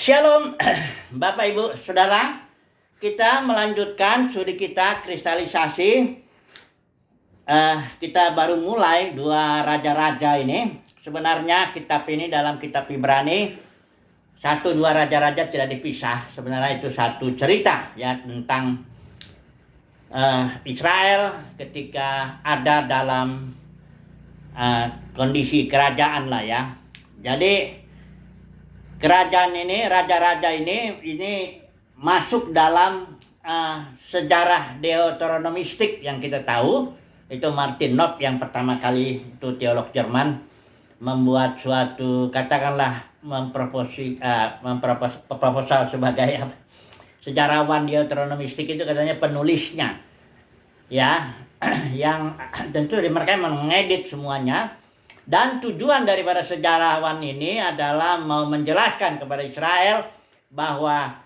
Shalom, Bapak Ibu Saudara. Kita melanjutkan studi kita kristalisasi. Kita baru mulai dua raja-raja ini. Sebenarnya kitab ini dalam kitab Ibrani, satu dua raja-raja tidak dipisah. Sebenarnya itu satu cerita ya tentang Israel ketika ada dalam kondisi kerajaan lah ya. Jadi kerajaan ini, raja-raja ini masuk dalam sejarah deuteronomistik yang kita tahu. Itu Martin Knopf yang pertama kali, itu teolog Jerman, membuat suatu, katakanlah memproposal sebagai sejarawan deuteronomistik. Itu katanya penulisnya ya, yang tentu mereka mengedit semuanya. Dan tujuan daripada sejarawan ini adalah mau menjelaskan kepada Israel bahwa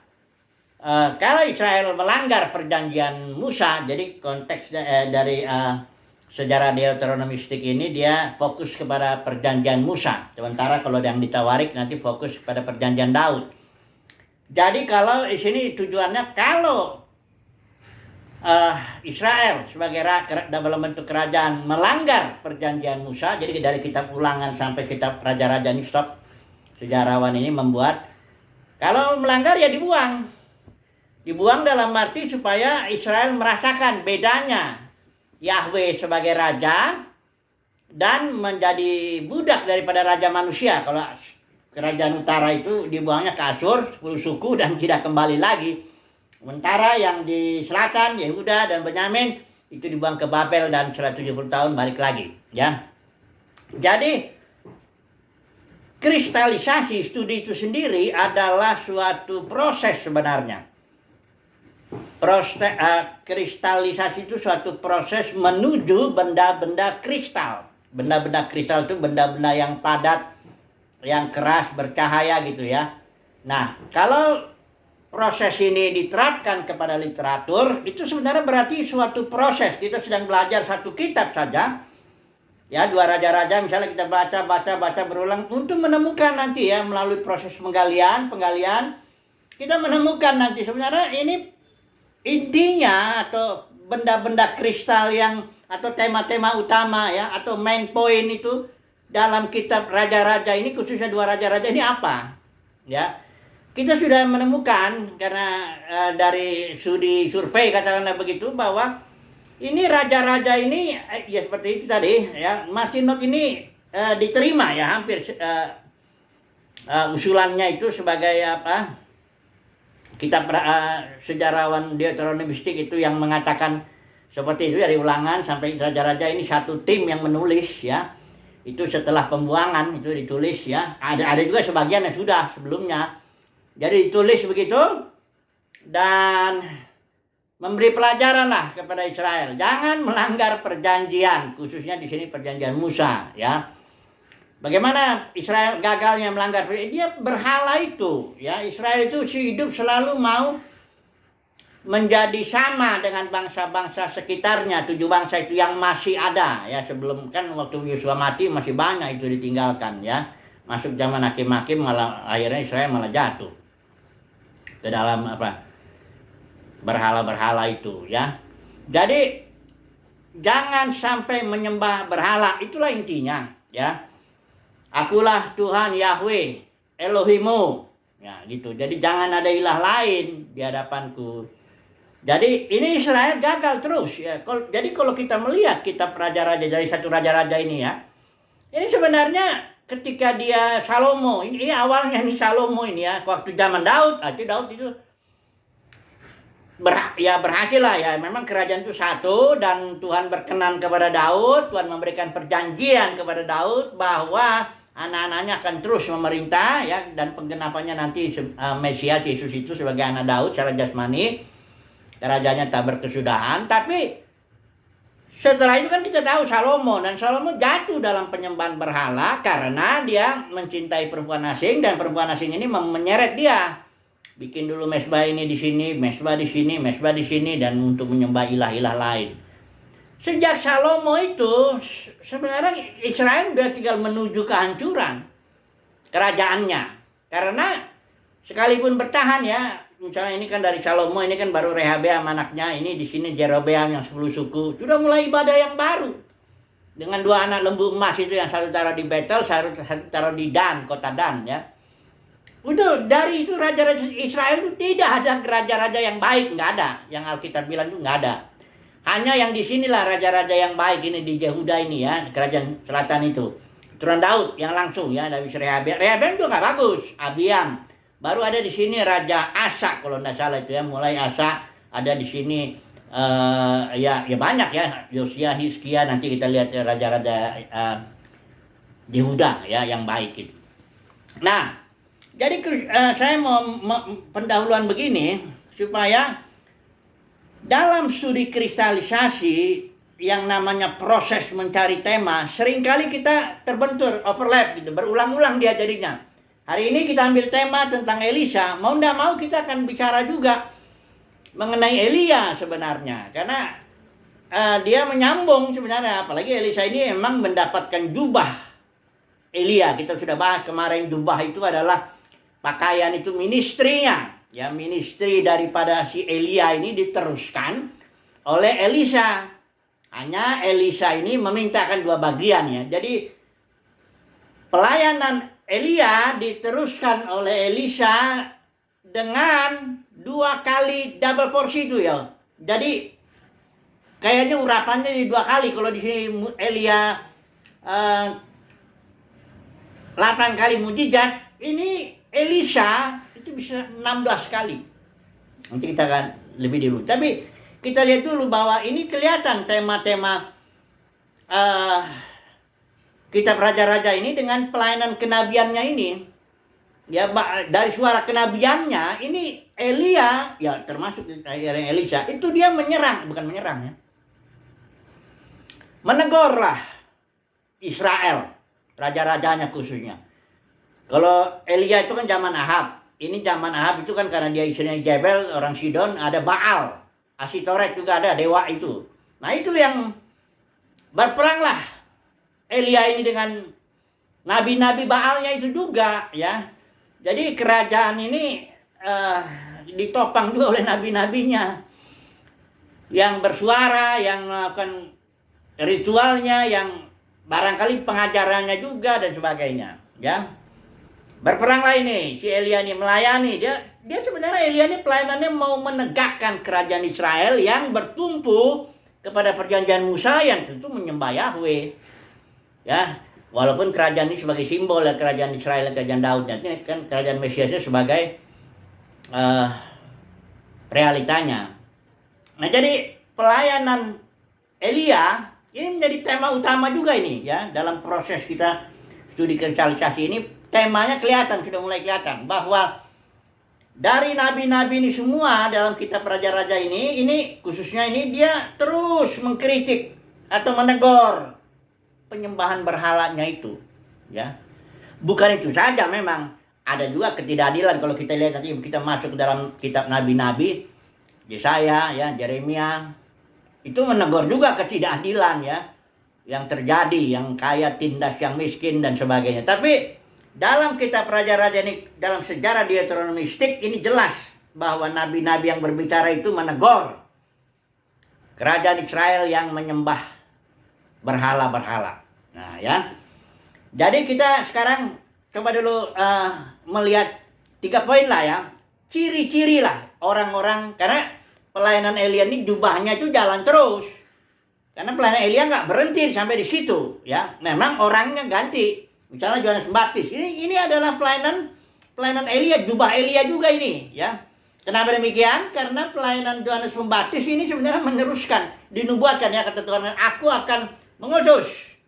kalau Israel melanggar perjanjian Musa, jadi konteks dari sejarah deuteronomistik ini dia fokus kepada perjanjian Musa. Sementara kalau yang ditawarik nanti fokus kepada perjanjian Daud. Jadi kalau di sini tujuannya kalau Israel sebagai dalam bentuk kerajaan melanggar perjanjian Musa, jadi dari kitab Ulangan sampai kitab Raja-Raja ini stop, sejarawan ini membuat kalau melanggar ya dibuang dalam arti supaya Israel merasakan bedanya Yahweh sebagai raja dan menjadi budak daripada raja manusia. Kalau kerajaan utara itu dibuangnya ke Asyur 10 suku dan tidak kembali lagi. Sementara yang di selatan, Yehuda dan Benyamin, itu dibuang ke Babel dan 170 tahun balik lagi. Ya. Jadi, kristalisasi studi itu sendiri adalah suatu proses sebenarnya. Kristalisasi itu suatu proses menuju benda-benda kristal. Benda-benda kristal itu benda-benda yang padat, yang keras, bercahaya gitu ya. Nah, kalau proses ini diterapkan kepada literatur, itu sebenarnya berarti suatu proses. Kita sedang belajar satu kitab saja. Ya, dua raja-raja misalnya kita baca berulang untuk menemukan nanti ya melalui proses penggalian, kita menemukan nanti sebenarnya ini intinya atau benda-benda kristal yang atau tema-tema utama ya atau main point itu dalam kitab raja-raja ini, khususnya dua raja-raja ini apa? Ya. Kita sudah menemukan karena dari studi survei katakanlah begitu bahwa ini raja-raja ini ya seperti itu tadi ya, Martin Knopf ini diterima ya hampir usulannya itu sebagai apa? Kitab sejarawan deuteronomistik itu yang mengatakan seperti itu dari Ulangan sampai raja-raja ini satu tim yang menulis ya. Itu setelah pembuangan itu ditulis ya. Ada juga sebagian yang sudah sebelumnya. Jadi ditulis begitu dan memberi pelajaran lah kepada Israel. Jangan melanggar perjanjian, khususnya di sini perjanjian Musa ya. Bagaimana Israel gagalnya melanggar perjanjian? Dia berhala itu ya. Israel itu hidup selalu mau menjadi sama dengan bangsa-bangsa sekitarnya, 7 bangsa itu yang masih ada ya. Sebelum kan waktu Yosua mati masih banyak itu ditinggalkan ya. Masuk zaman hakim-hakim malah akhirnya Israel malah jatuh ke dalam apa berhala-berhala itu ya. Jadi jangan sampai menyembah berhala, itulah intinya ya. Akulah Tuhan Yahweh Elohimu ya gitu. Jadi jangan ada ilah lain di hadapanku. Jadi ini Israel gagal terus ya. Jadi kalau kita melihat kitab raja-raja dari satu raja-raja ini ya, ini sebenarnya ketika dia Salomo, ini awalnya nih Salomo ini ya, waktu zaman Daud itu berhasil lah ya. Memang kerajaan itu satu dan Tuhan berkenan kepada Daud, Tuhan memberikan perjanjian kepada Daud bahwa anak-anaknya akan terus memerintah ya, dan penggenapannya nanti Mesias Yesus itu sebagai anak Daud secara jasmani, kerajaannya tak berkesudahan. Tapi setelah itu kan kita tahu Salomo, dan Salomo jatuh dalam penyembahan berhala karena dia mencintai perempuan asing, dan perempuan asing ini menyeret dia. Bikin dulu mesbah ini di sini, mesbah di sini, mesbah di sini, dan untuk menyembah ilah-ilah lain. Sejak Salomo itu sebenarnya Israel sudah tinggal menuju kehancuran kerajaannya. Karena sekalipun bertahan ya, misalnya ini kan dari Salomo, ini kan baru Rehabeam anaknya, ini di sini Jerobeam yang 10 suku, sudah mulai ibadah yang baru. Dengan 2 anak lembu emas itu, yang satu taruh di Betel, satu taruh di Dan, kota Dan ya. Udah dari itu raja-raja Israel itu tidak ada raja-raja yang baik, nggak ada. Yang Alkitab bilang itu nggak ada. Hanya yang di sinilah raja-raja yang baik ini di Yehuda ini ya, kerajaan selatan itu. Keturunan Daud yang langsung ya, dari Rehabeam. Rehabeam itu nggak bagus, Abiam. Baru ada di sini Raja Asa kalau tidak salah itu ya, mulai Asa ada di sini ya banyak ya, Yosia, Hizkia, nanti kita lihat ya, raja-raja Yehuda ya yang baik itu. Nah, jadi saya mau pendahuluan begini supaya dalam studi kristalisasi yang namanya proses mencari tema, seringkali kita terbentur, overlap gitu, berulang-ulang dia jadinya. Hari ini kita ambil tema tentang Elisa, mau tidak mau kita akan bicara juga mengenai Elia sebenarnya. Karena dia menyambung sebenarnya, apalagi Elisa ini memang mendapatkan jubah Elia. Kita sudah bahas kemarin, jubah itu adalah pakaian itu ministrinya. Ya, ministri daripada si Elia ini diteruskan oleh Elisa. Hanya Elisa ini memintakan 2 bagian ya. Jadi pelayanan Elia diteruskan oleh Elisa dengan 2 kali double porsi itu ya. Jadi kayaknya urapannya di 2 kali. Kalau di sini Elia 8 kali mujizat, ini Elisa itu bisa 16 kali. Nanti kita akan lebih dulu. Tapi kita lihat dulu bahwa ini kelihatan tema-tema kitab raja-raja ini dengan pelayanan kenabiannya ini. Ya, dari suara kenabiannya ini Elia ya, termasuk yang Elisa itu dia menyerang, bukan menyerang ya, menegurlah Israel, raja-rajanya khususnya. Kalau Elia itu kan zaman Ahab, ini zaman Ahab itu kan karena dia istrinya Jebel orang Sidon, ada Baal, Asitoret juga ada dewa itu. Nah itu yang berperanglah Elia ini dengan nabi-nabi Baalnya itu juga ya. Jadi kerajaan ini ditopang juga oleh nabi-nabinya yang bersuara, yang melakukan ritualnya, yang barangkali pengajarannya juga dan sebagainya ya. Berperanglah ini si Elia ini melayani, dia sebenarnya Elia ini pelayanannya mau menegakkan kerajaan Israel yang bertumpu kepada perjanjian Musa yang tentu menyembah Yahweh. Ya, walaupun kerajaan ini sebagai simbol ya, kerajaan Israel, kerajaan Daud, nanti kan kerajaan Mesiasnya sebagai realitanya. Nah, jadi pelayanan Elia ini menjadi tema utama juga ini ya, dalam proses kita studi kristalisasi ini. Temanya kelihatan, sudah mulai kelihatan bahwa dari nabi-nabi ini semua dalam kitab raja-raja ini khususnya ini dia terus mengkritik atau menegur penyembahan berhalanya itu ya. Bukan itu saja, memang ada juga ketidakadilan. Kalau kita lihat nanti kita masuk ke dalam kitab nabi-nabi, Yesaya ya, Yeremia, itu menegur juga ketidakadilan ya yang terjadi, yang kaya tindas yang miskin dan sebagainya. Tapi dalam kitab raja-raja ini, dalam sejarah Deuteronomistik ini jelas bahwa nabi-nabi yang berbicara itu menegur kerajaan Israel yang menyembah berhala-berhala. Nah ya, jadi kita sekarang coba dulu melihat 3 poin lah ya, ciri-ciri lah orang-orang, karena pelayanan Elia ini jubahnya itu jalan terus, karena pelayanan Elia nggak berhenti sampai di situ ya. Memang orangnya ganti, misalnya Yohanes Pembaptis ini adalah pelayanan Elia, jubah Elia juga ini ya. Kenapa demikian? Karena pelayanan Yohanes Pembaptis ini sebenarnya meneruskan, dinubuatkan ya, kata Tuhan, aku akan mengutus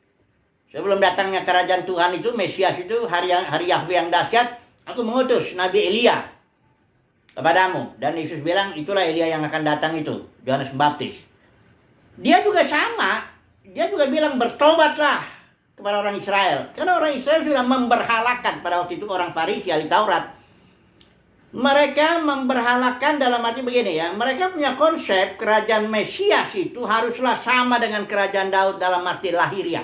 sebelum datangnya kerajaan Tuhan itu, Mesias itu, hari Yahweh yang dahsyat, aku mengutus Nabi Elia kepadamu. Dan Yesus bilang itulah Elia yang akan datang itu, Yohanes Pembaptis. Dia juga sama, dia juga bilang bertobatlah kepada orang Israel, karena orang Israel sudah memberhalakan pada waktu itu, orang Farisi ahli Taurat. Mereka memberhalakan dalam arti begini ya, mereka punya konsep kerajaan Mesias itu haruslah sama dengan kerajaan Daud dalam arti lahiriah.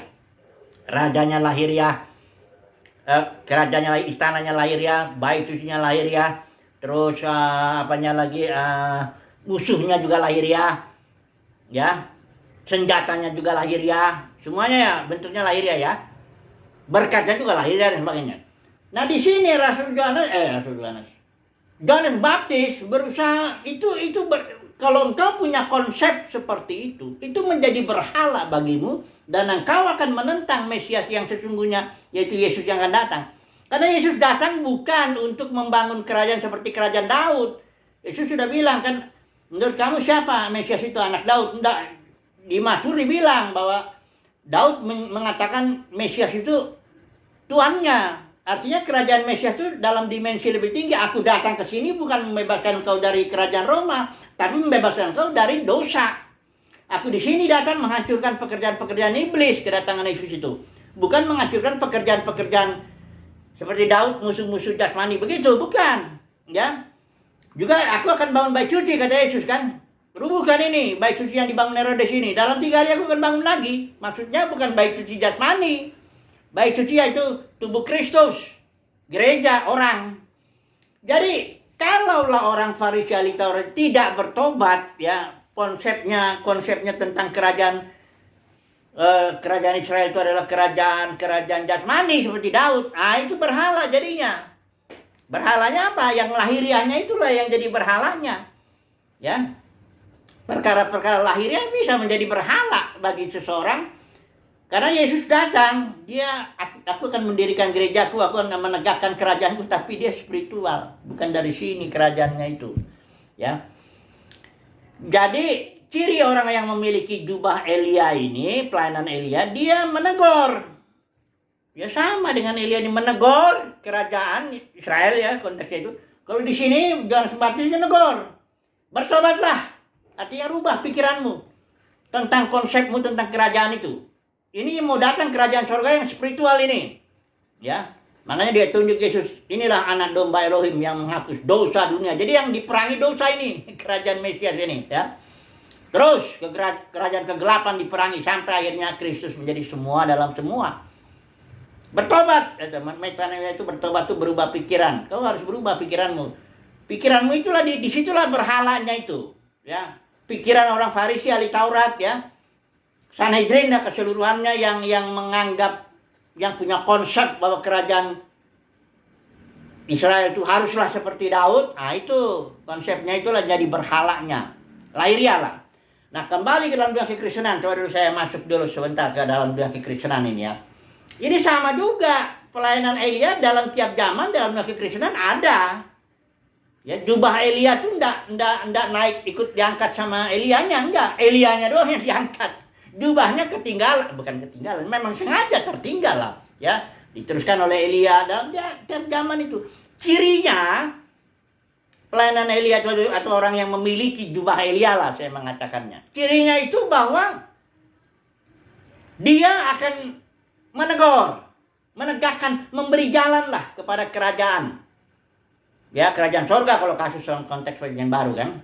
Rajanya lahiriah, kerajaannya, istananya lahiriah, bait sucinya lahiriah, terus musuhnya juga lahiriah, ya, senjatanya juga lahiriah, semuanya ya bentuknya lahiriah ya, berkatnya juga lahiriah dan sebagainya. Nah di sini Yohanes Baptis berusaha kalau engkau punya konsep seperti itu menjadi berhala bagimu, dan engkau akan menentang Mesias yang sesungguhnya, yaitu Yesus yang akan datang. Karena Yesus datang bukan untuk membangun kerajaan seperti kerajaan Daud. Yesus sudah bilang kan, menurut kamu siapa Mesias itu, anak Daud? Enggak. Di Mazmur dibilang bahwa Daud mengatakan Mesias itu Tuannya. Artinya kerajaan Mesias itu dalam dimensi lebih tinggi. Aku datang ke sini bukan membebaskan engkau dari kerajaan Roma, tapi membebaskan engkau dari dosa. Aku di sini datang menghancurkan pekerjaan-pekerjaan iblis, kedatangan Yesus itu. Bukan menghancurkan pekerjaan-pekerjaan seperti Daud, musuh-musuh jasmani, begitu, bukan. Ya. Juga aku akan bangun bait suci, kata Yesus kan. Rubuhkan ini, bait suci yang dibangun Herodes ini. Dalam 3 hari aku akan bangun lagi. Maksudnya bukan bait suci jasmani. Bait suci yaitu tubuh Kristus, gereja, orang. Jadi kalaulah orang Farisi ahli Taurat tidak bertobat, ya, konsepnya tentang kerajaan Israel itu adalah kerajaan jasmani seperti Daud, itu berhala jadinya. Berhalanya apa? Yang lahiriahnya itulah yang jadi berhalanya, ya. Perkara-perkara lahiriah bisa menjadi berhala bagi seseorang. Karena Yesus datang, aku akan mendirikan gerejaku, aku akan menegakkan kerajaanku, tapi dia spiritual, bukan dari sini kerajaannya itu, ya. Jadi ciri orang yang memiliki jubah Elia ini, pelayanan Elia, dia menegur. Ya sama dengan Elia ini menegur kerajaan Israel, ya, konteksnya itu. Kalau di sini Yohanes Baptis menegur, bertobatlah, artinya rubah pikiranmu tentang konsepmu tentang kerajaan itu. Ini mau datang kerajaan surga yang spiritual ini, ya. Makanya dia tunjuk Yesus, inilah anak domba Elohim yang menghapus dosa dunia. Jadi yang diperangi dosa ini, kerajaan Mesias ini, ya. Terus kerajaan kegelapan diperangi sampai akhirnya Kristus menjadi semua dalam semua. Bertobat, metanoia itu bertobat itu berubah pikiran. Kau harus berubah pikiranmu. Pikiranmu itulah disitulah berhalanya itu, ya. Pikiran orang Farisi ahli Taurat, ya. Sanhedrin keseluruhannya yang menganggap, yang punya konsep bahwa kerajaan Israel itu haruslah seperti Daud, itu konsepnya itulah jadi berhalanya, lahiriah lah. Nah kembali ke dalam dunia kekristenan, coba dulu saya masuk dulu sebentar ke dalam dunia kekristenan ini, ya. Ini sama juga, pelayanan Elia dalam tiap zaman dalam dunia kekristenan ada. Ya, jubah Elia tuh enggak naik ikut diangkat sama Elianya, enggak. Elianya doang yang diangkat. Jubahnya bukan ketinggalan, memang sengaja tertinggal lah, ya. Diteruskan oleh Elia dalam tiap zaman itu. Cirinya pelayanan Elia atau orang yang memiliki jubah Elia lah saya mengatakannya. Cirinya itu bahwa dia akan menegur, menegakkan, memberi jalan lah kepada kerajaan. Ya, kerajaan surga kalau kasus dalam konteks perjanjian baru kan.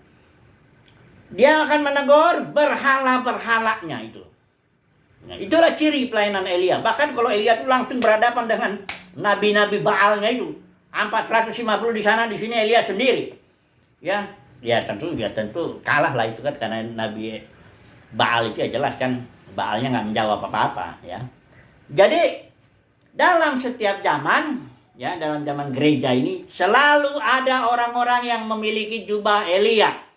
Dia akan menegur berhala-berhalanya itu. Nah, itulah ciri pelayanan Elia. Bahkan kalau Elia itu langsung berhadapan dengan nabi-nabi Baalnya itu. 450 di sana, di sini Elia sendiri. Ya tentu kalah lah itu kan, karena nabi Baal itu ya jelas kan Baalnya nggak menjawab apa-apa, ya. Jadi dalam setiap zaman, ya, dalam zaman gereja ini selalu ada orang-orang yang memiliki jubah Elia.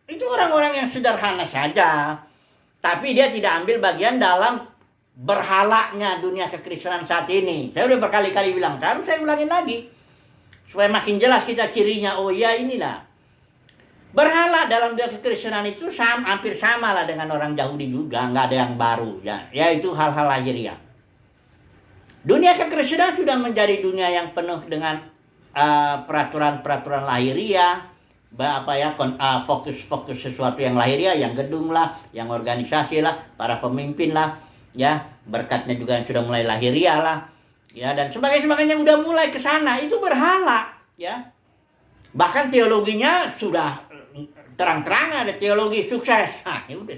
Itu orang-orang yang sederhana saja, tapi dia tidak ambil bagian dalam berhalanya dunia kekristenan saat ini. Saya udah berkali-kali bilang, harus saya ulangin lagi supaya makin jelas kita cirinya. Oh iya, inilah berhala dalam dunia kekristenan itu hampir sama lah dengan orang Yahudi juga, nggak ada yang baru, ya. Yaitu hal-hal lahiriah. Dunia kekristenan sudah menjadi dunia yang penuh dengan peraturan-peraturan lahiriah. Fokus sesuatu yang lahiriah, yang gedung lah, yang organisasi lah, para pemimpin lah, ya, berkatnya juga yang sudah mulai lahiriah lah, ya, dan sebagainya udah mulai ke sana. Itu berhala, ya. Bahkan teologinya sudah terang-terangan, ada teologi sukses. Ya udah,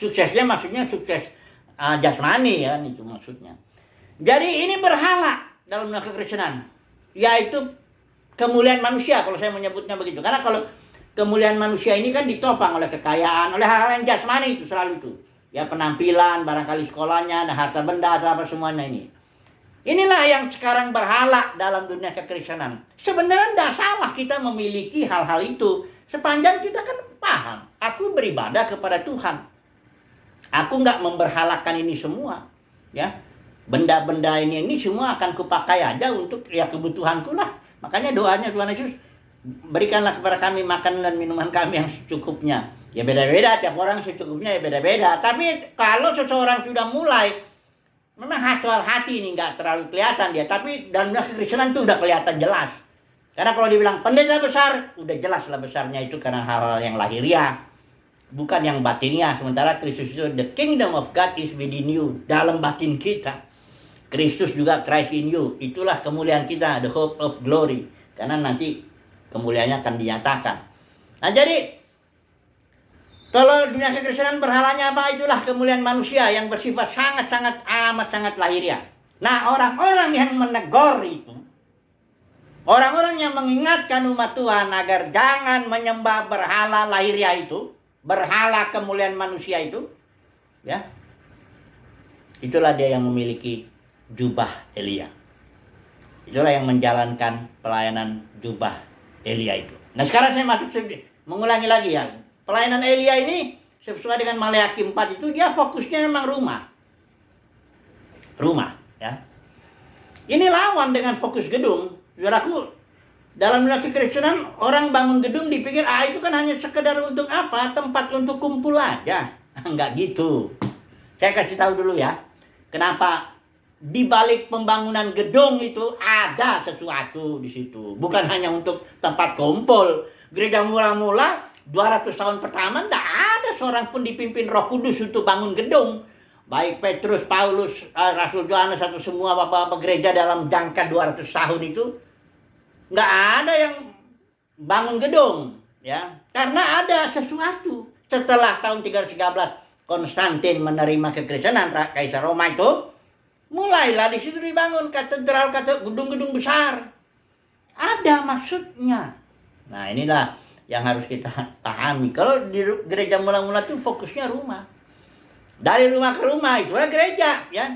suksesnya maksudnya sukses jasmani, ya, itu maksudnya. Jadi ini berhala dalam kekristenan, yaitu kemuliaan manusia kalau saya menyebutnya begitu. Karena kalau kemuliaan manusia ini kan ditopang oleh kekayaan, oleh hal-hal yang jasmani itu selalu itu. Ya penampilan, barangkali sekolahnya, dan harta benda atau apa semuanya ini. Inilah yang sekarang berhala dalam dunia kekristenan. Sebenarnya tidak salah kita memiliki hal-hal itu. Sepanjang kita kan paham, aku beribadah kepada Tuhan. Aku nggak memberhalakan ini semua. Ya, benda-benda ini semua akan kupakai aja untuk ya kebutuhanku lah. Makanya doanya Tuhan Yesus, berikanlah kepada kami makan dan minuman kami yang secukupnya. Ya beda-beda, tiap orang secukupnya ya beda-beda. Tapi kalau seseorang sudah mulai, memang hati ini nggak terlalu kelihatan dia. Tapi dalam kekristenan itu udah kelihatan jelas. Karena kalau dibilang pendeta besar, udah jelas lah besarnya itu karena hal-hal yang lahiriah, bukan yang batiniah. Sementara Kristus itu, the kingdom of God is within you, dalam batin kita. Kristus juga Christ in you. Itulah kemuliaan kita, the hope of glory. Karena nanti kemuliaannya akan dinyatakan. Nah jadi, kalau dunia kekristenan berhalanya apa? Itulah kemuliaan manusia yang bersifat sangat-sangat amat sangat lahiriah. Nah orang-orang yang menegur itu, orang-orang yang mengingatkan umat Tuhan agar jangan menyembah berhala lahiriah itu, berhala kemuliaan manusia itu, ya, itulah dia yang memiliki jubah Elia. Itulah yang menjalankan pelayanan jubah Elia itu. Nah sekarang saya mengulangi lagi ya. Pelayanan Elia ini sesuai dengan Maleakhi 4 itu dia fokusnya memang rumah. Rumah ya. Ini lawan dengan fokus gedung. Saudaraku, dalam dunia kekristenan orang bangun gedung dipikir itu kan hanya sekedar untuk apa? Tempat untuk kumpul aja. Enggak gitu. Saya kasih tahu dulu ya. Kenapa di balik pembangunan gedung itu ada sesuatu di situ. Bukan hanya untuk tempat kumpul. Gereja mula-mula 200 tahun pertama tidak ada seorang pun dipimpin Roh Kudus untuk bangun gedung. Baik Petrus, Paulus, Rasul Yohanes atau semua bapak-bapak gereja dalam jangka 200 tahun itu nggak ada yang bangun gedung, ya. Karena ada sesuatu. Setelah tahun 313 Konstantin menerima kekristenan Kaisar Roma itu, mulailah di situ dibangun katedral, gedung-gedung besar. Ada maksudnya. Nah inilah yang harus kita pahami. Kalau di gereja mula-mula itu fokusnya rumah. Dari rumah ke rumah itulah gereja, ya.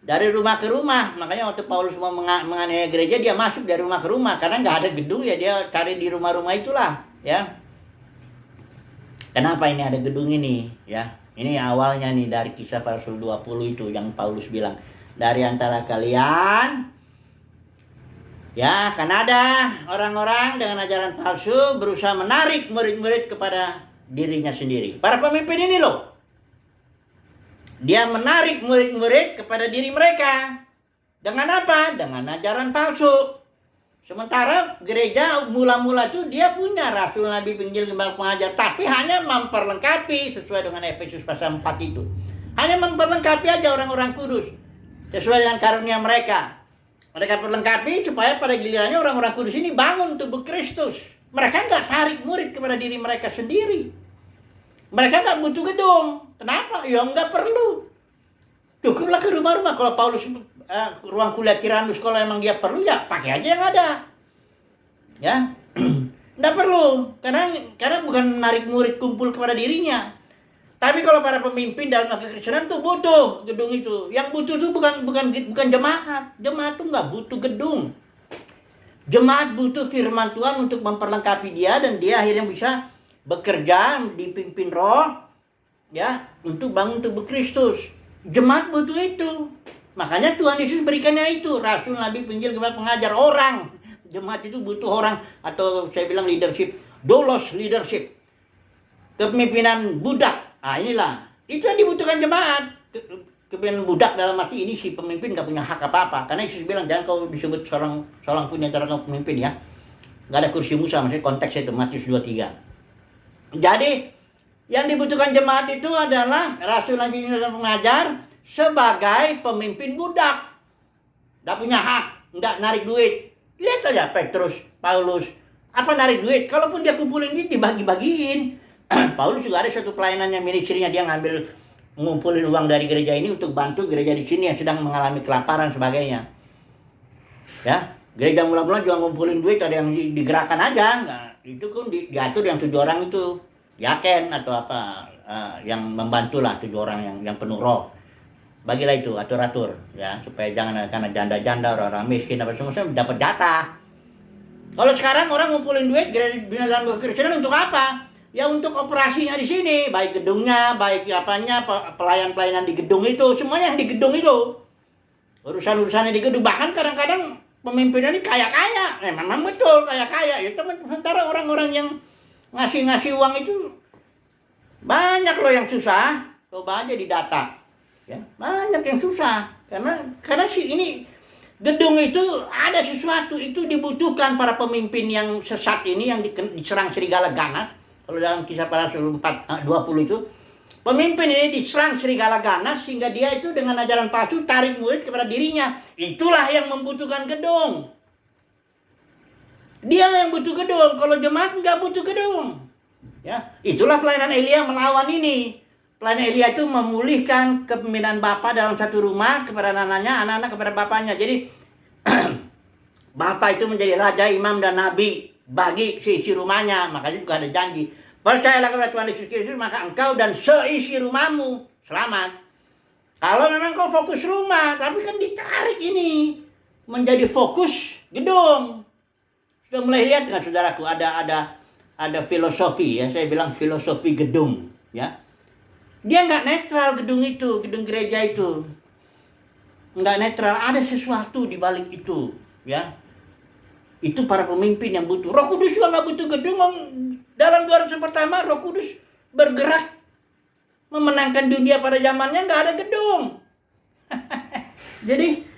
Dari rumah ke rumah. Makanya waktu Paulus mau menganiaya gereja, dia masuk dari rumah ke rumah. Karena nggak ada gedung ya, dia cari di rumah-rumah itulah, ya. Kenapa ini ada gedung ini, ya? Ini awalnya nih dari Kisah para Rasul 20 itu yang Paulus bilang, dari antara kalian ya akan ada orang-orang dengan ajaran palsu berusaha menarik murid-murid kepada dirinya sendiri. Para pemimpin ini loh, dia menarik murid-murid kepada diri mereka. Dengan apa? Dengan ajaran palsu. Sementara gereja mula-mula itu dia punya rasul, nabi, penginjil, gembala, pengajar, tapi hanya memperlengkapi sesuai dengan Efesus pasal 4 itu. Hanya memperlengkapi aja orang-orang kudus sesuai dengan karunia mereka. Mereka perlengkapi supaya pada gilirannya orang-orang kudus ini bangun tubuh Kristus. Mereka nggak tarik murid kepada diri mereka sendiri. Mereka nggak butuh gedung. Kenapa? Ya nggak perlu. Cukuplah ke rumah-rumah. Kalau Paulus ruang kuliah Tiranus, kalau emang dia perlu ya pakai aja yang ada. Ya, nggak perlu. Karena bukan menarik murid kumpul kepada dirinya. Tapi kalau para pemimpin dalam kekristenan tuh butuh gedung itu. Yang butuh tuh bukan jemaat. Jemaat tuh nggak butuh gedung. Jemaat butuh firman Tuhan untuk memperlengkapi dia, dan dia akhirnya bisa bekerja dipimpin Roh, ya, untuk bangun tubuh Kristus. Jemaat butuh itu. Makanya Tuhan Yesus berikannya itu, rasul, nabi, penginjil, gembala, pengajar, orang. Jemaat itu butuh orang, atau saya bilang leadership, doulos leadership. Kepemimpinan budak. Nah inilah, itu yang dibutuhkan jemaat. Kepemimpinan budak dalam arti ini si pemimpin gak punya hak apa-apa. Karena Yesus bilang jangan kau disebut seorang punya antara kamu pemimpin, ya. Gak ada kursi Musa, maksudnya konteksnya itu Matius 23. Jadi yang dibutuhkan jemaat itu adalah rasul, nabi, dan pengajar sebagai pemimpin budak. Gak punya hak, gak narik duit. Lihat saja Petrus, Paulus, apa narik duit? Kalaupun dia kumpulin duit dibagi-bagiin. Paulus juga ada satu pelayanannya, ministrinya, dia ngumpulin uang dari gereja ini untuk bantu gereja di sini yang sedang mengalami kelaparan sebagainya. Ya, Gereja mula-mula juga ngumpulin duit, ada yang digerakkan aja. Nah, itu kan diatur yang 7 orang itu. Yaken atau apa, yang membantu lah 7 orang yang penuh roh. Bagilah itu, atur-atur. Ya, supaya jangan karena janda-janda, orang-orang miskin, apa semua dapat jatah. Kalau sekarang orang ngumpulin duit, gereja dalam kekristenan untuk apa? Ya untuk operasinya di sini, baik gedungnya, baik apanya, pelayan-pelayanan di gedung itu, semuanya yang di gedung itu. Urusan-urusannya di gedung, bahkan kadang-kadang pemimpinnya ini kaya-kaya, memang betul kaya-kaya. Ya sementara orang-orang yang ngasih uang itu banyak loh yang susah. Coba aja didata, ya banyak yang susah karena sih ini gedung itu ada sesuatu itu dibutuhkan para pemimpin yang sesat ini yang diserang serigala ganas. Kalau dalam Kisah Para Rasul 4:20 itu, pemimpin ini diserang serigala ganas sehingga dia itu dengan ajaran palsu tarik murid kepada dirinya. Itulah yang membutuhkan gedung. Dia yang butuh gedung, kalau jemaat nggak butuh gedung. Ya, itulah pelayanan Elia melawan ini. Pelayanan Elia itu memulihkan kepemimpinan bapa dalam satu rumah kepada anak-anaknya, anak-anak kepada bapaknya. Jadi bapa itu menjadi raja, imam dan nabi bagi seisi rumahnya. Makanya juga ada janji, percayalah kepada Tuhan Yesus Kristus maka engkau dan seisi rumahmu selamat. Kalau memang kau fokus rumah, tapi kan ditarik ini menjadi fokus gedung. Sudah mulai lihat dengan saudaraku, ada filosofi, ya saya bilang filosofi gedung, ya. Dia nggak netral gedung itu, gedung gereja itu nggak netral, ada sesuatu di balik itu, ya. Itu para pemimpin yang butuh. Roh Kudus juga nggak butuh gedung. Dalam 200 pertama Roh Kudus bergerak memenangkan dunia pada zamannya, nggak ada gedung. Jadi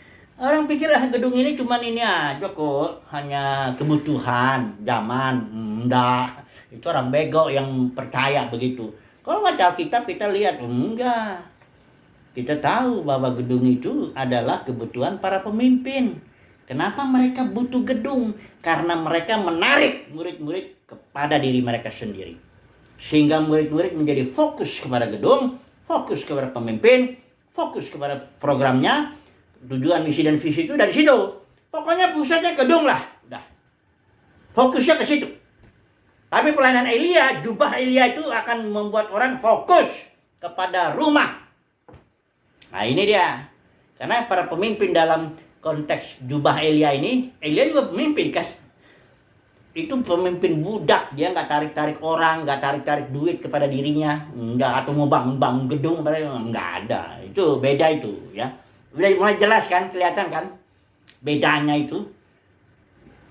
orang pikir gedung ini cuman ini aja kok, hanya kebutuhan zaman. Enggak, itu orang bego yang percaya begitu. Kalau baca Alkitab kita lihat, enggak. Kita tahu bahwa gedung itu adalah kebutuhan para pemimpin. Kenapa mereka butuh gedung? Karena mereka menarik murid-murid kepada diri mereka sendiri. Sehingga murid-murid menjadi fokus kepada gedung, fokus kepada pemimpin, fokus kepada programnya, tujuan, misi, dan visi itu dari situ. Pokoknya pusatnya gedung lah. Udah. Fokusnya ke situ. Tapi pelayanan Elia, jubah Elia itu akan membuat orang fokus kepada rumah. Nah ini dia. Karena para pemimpin dalam konteks jubah Elia ini, Elia juga pemimpin kan. Itu pemimpin budak, dia nggak tarik-tarik orang, nggak tarik-tarik duit kepada dirinya, nggak, atau mau bangun gedung, nggak ada. Itu beda itu, ya. Udah mulai jelas kan, kelihatan kan bedanya itu.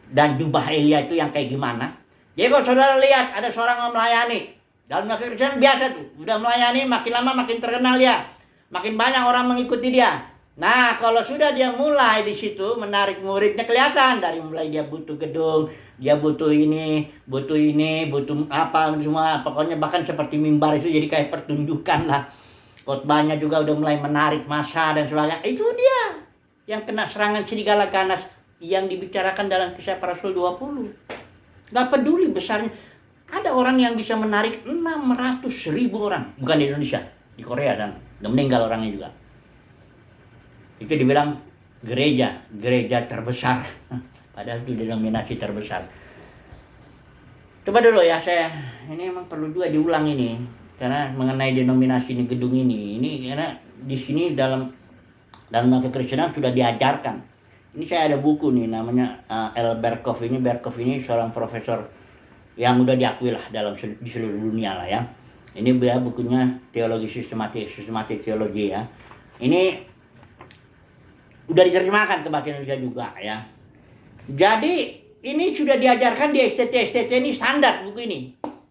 Dan jubah Elia itu yang kayak gimana. Jadi kalau saudara lihat ada seorang yang melayani, dalam kekristenan biasa tuh, udah melayani makin lama makin terkenal dia, makin banyak orang mengikuti dia. Nah kalau sudah dia mulai di situ menarik muridnya, kelihatan dari mulai dia butuh gedung, dia butuh ini, butuh apa semua, pokoknya bahkan seperti mimbar itu jadi kayak pertunjukan lah. Khotbahnya juga udah mulai menarik massa dan sebagainya. Itu dia yang kena serangan serigala ganas yang dibicarakan dalam Kisah Para Rasul 20. Gak peduli besarnya. Ada orang yang bisa menarik 600.000 orang. Bukan di Indonesia, di Korea dan meninggal orangnya juga. Itu dibilang gereja terbesar. Padahal itu denominasi terbesar. Coba dulu ya, ini emang perlu juga diulang ini. Karena mengenai denominasi ini, gedung ini karena di sini dalam kekristenan sudah diajarkan. Ini saya ada buku nih namanya L. Berkhof ini seorang profesor yang udah diakui lah di seluruh dunia lah ya. Ini dia bukunya teologi sistematik teologi ya. Ini udah diterjemahkan ke bahasa Indonesia juga ya. Jadi ini sudah diajarkan di STT ini standar buku ini.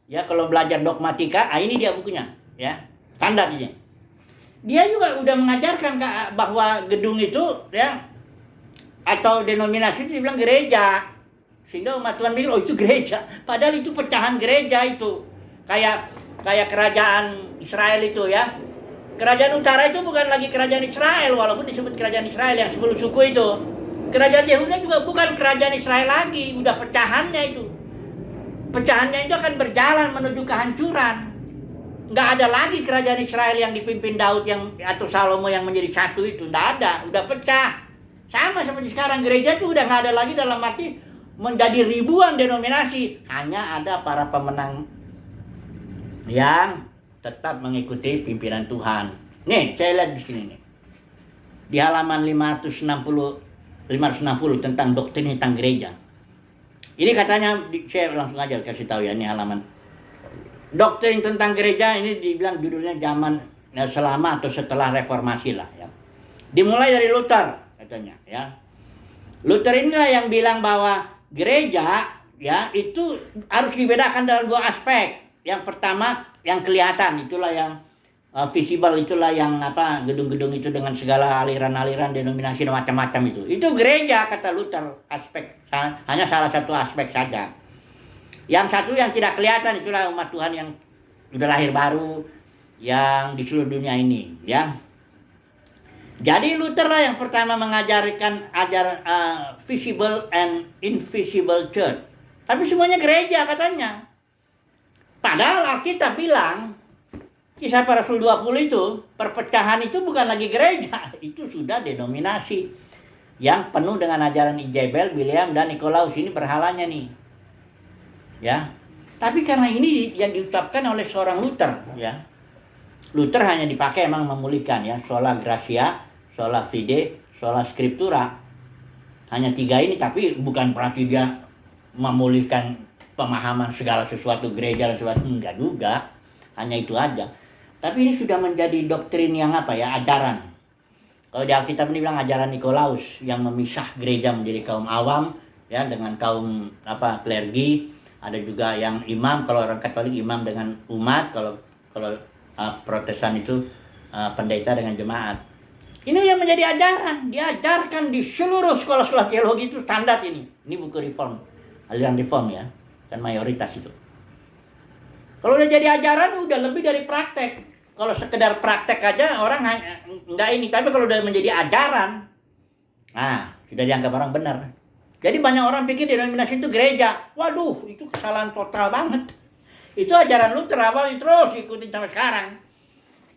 Ya kalau belajar dogmatika, ini dia bukunya ya. Standar ini. Dia juga udah mengajarkan bahwa gedung itu ya atau denominasi itu dibilang gereja. Sehingga umat Tuhan pikir, oh itu gereja. Padahal itu pecahan gereja itu. Kayak kerajaan Israel itu ya. Kerajaan utara itu bukan lagi kerajaan Israel, walaupun disebut kerajaan Israel yang 10 suku itu. Kerajaan Yehuda juga bukan kerajaan Israel lagi, udah pecahannya itu. Pecahannya itu akan berjalan menuju kehancuran. Nggak ada lagi kerajaan Israel yang dipimpin Daud atau Salomo yang menjadi satu itu. Nggak ada, udah pecah. Sama seperti sekarang, gereja itu udah nggak ada lagi dalam arti menjadi ribuan denominasi. Hanya ada para pemenang yang tetap mengikuti pimpinan Tuhan. Nih, saya lihat di sini nih. Di halaman 560 tentang doktrin tentang gereja. Ini katanya, saya langsung aja kasih tahu ya, ini halaman. Doktrin tentang gereja ini dibilang judulnya zaman selama atau setelah reformasi lah ya. Dimulai dari Luther katanya ya. Luther inilah yang bilang bahwa gereja ya itu harus dibedakan dalam dua aspek. Yang pertama yang kelihatan, itulah yang visible, itulah yang gedung-gedung itu dengan segala aliran-aliran denominasi dan macam-macam itu. Itu gereja kata Luther, aspek hanya salah satu aspek saja. Yang satu yang tidak kelihatan itulah umat Tuhan yang sudah lahir baru yang di seluruh dunia ini ya. Jadi Luther lah yang pertama mengajarkan visible and invisible church. Tapi semuanya gereja katanya. Padahal Alkitab bilang Kisah Para Rasul 20 itu, perpecahan itu bukan lagi gereja, itu sudah denominasi yang penuh dengan ajaran Ijabel, Bileam dan Nikolaus. Ini berhalanya nih. Ya. Tapi karena ini yang diucapkan oleh seorang Luther ya. Luther hanya dipakai emang memulihkan ya, sola gratia, sola fide, sola scriptura. Hanya 3 ini, tapi bukan berarti dia memulihkan pemahaman segala sesuatu gereja dan sesuatu, enggak juga. Hanya itu aja. Tapi ini sudah menjadi doktrin yang ajaran. Kalau di Alkitab ini bilang ajaran Nikolaus yang memisah gereja menjadi kaum awam ya dengan kaum klergi. Ada juga yang imam, kalau orang Katolik imam dengan umat, kalau Protestan itu pendeta dengan jemaat. Ini yang menjadi ajaran, diajarkan di seluruh sekolah-sekolah teologi itu standar ini. Ini buku reform, aliran reform ya, kan mayoritas itu. Kalau udah jadi ajaran udah lebih dari praktek. Kalau sekedar praktek aja orang enggak ini, tapi kalau udah menjadi ajaran, sudah dianggap orang benar. Jadi banyak orang pikir denominasi itu gereja. Waduh, itu kesalahan total banget. Itu ajaran Luther terus ikutin sampai sekarang.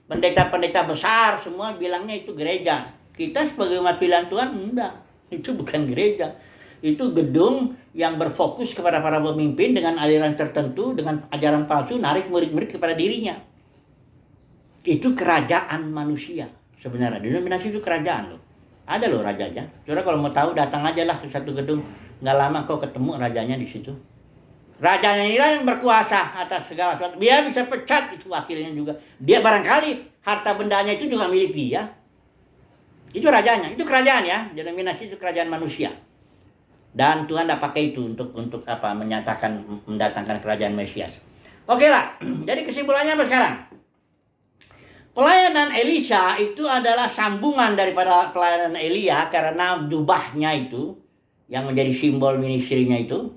Pendeta-pendeta besar semua bilangnya itu gereja. Kita sebagai umat pilihan Tuhan enggak. Itu bukan gereja. Itu gedung yang berfokus kepada para pemimpin dengan aliran tertentu, dengan ajaran palsu, narik murid-murid kepada dirinya. Itu kerajaan manusia sebenarnya. Denominasi itu kerajaan loh. Ada loh rajanya. Saudara kalau mau tahu datang aja lah ke satu gedung. Nggak lama kau ketemu rajanya di situ. Rajanya inilah yang berkuasa atas segala sesuatu. Dia bisa pecat itu wakilnya juga. Dia barangkali harta bendanya itu juga milik dia. Itu rajanya. Itu kerajaan ya. Denominasi itu kerajaan manusia. Dan Tuhan tidak pakai itu untuk menyatakan mendatangkan kerajaan Mesias. Oke lah. Jadi kesimpulannya apa sekarang? Pelayanan Elisa itu adalah sambungan daripada pelayanan Elia karena jubahnya itu yang menjadi simbol ministrinya itu,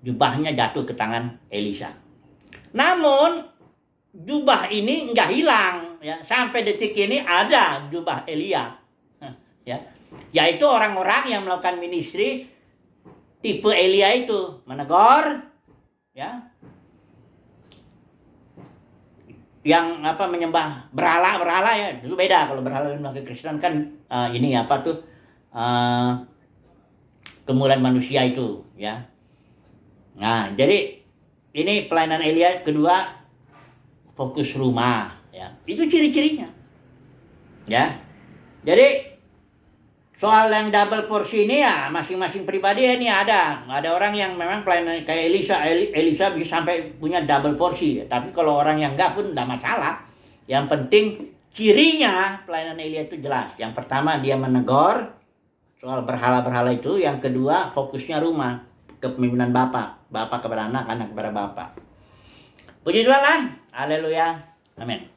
jubahnya jatuh ke tangan Elisa. Namun jubah ini enggak hilang ya, sampai detik ini ada jubah Elia. Ya. Yaitu orang-orang yang melakukan ministri tipe Elia itu, menegur ya. Yang menyembah berhala ya, itu beda. Kalau berhala dalam Kristen kan kemuliaan manusia itu ya. Nah, jadi ini pelayanan Elia. Kedua, fokus rumah ya. Itu ciri-cirinya. Ya. Jadi soal yang double porsi ini ya masing-masing pribadi ini ada orang yang memang pelayanan kayak Elisa bisa sampai punya double porsi. Tapi kalau orang yang enggak pun enggak masalah. Yang penting cirinya pelayanan Elia itu jelas. Yang pertama dia menegur soal berhala-berhala itu. Yang kedua fokusnya rumah, kepemimpinan bapak kepada anak, anak kepada bapak. Puji Tuhan lah. Haleluya. Amin.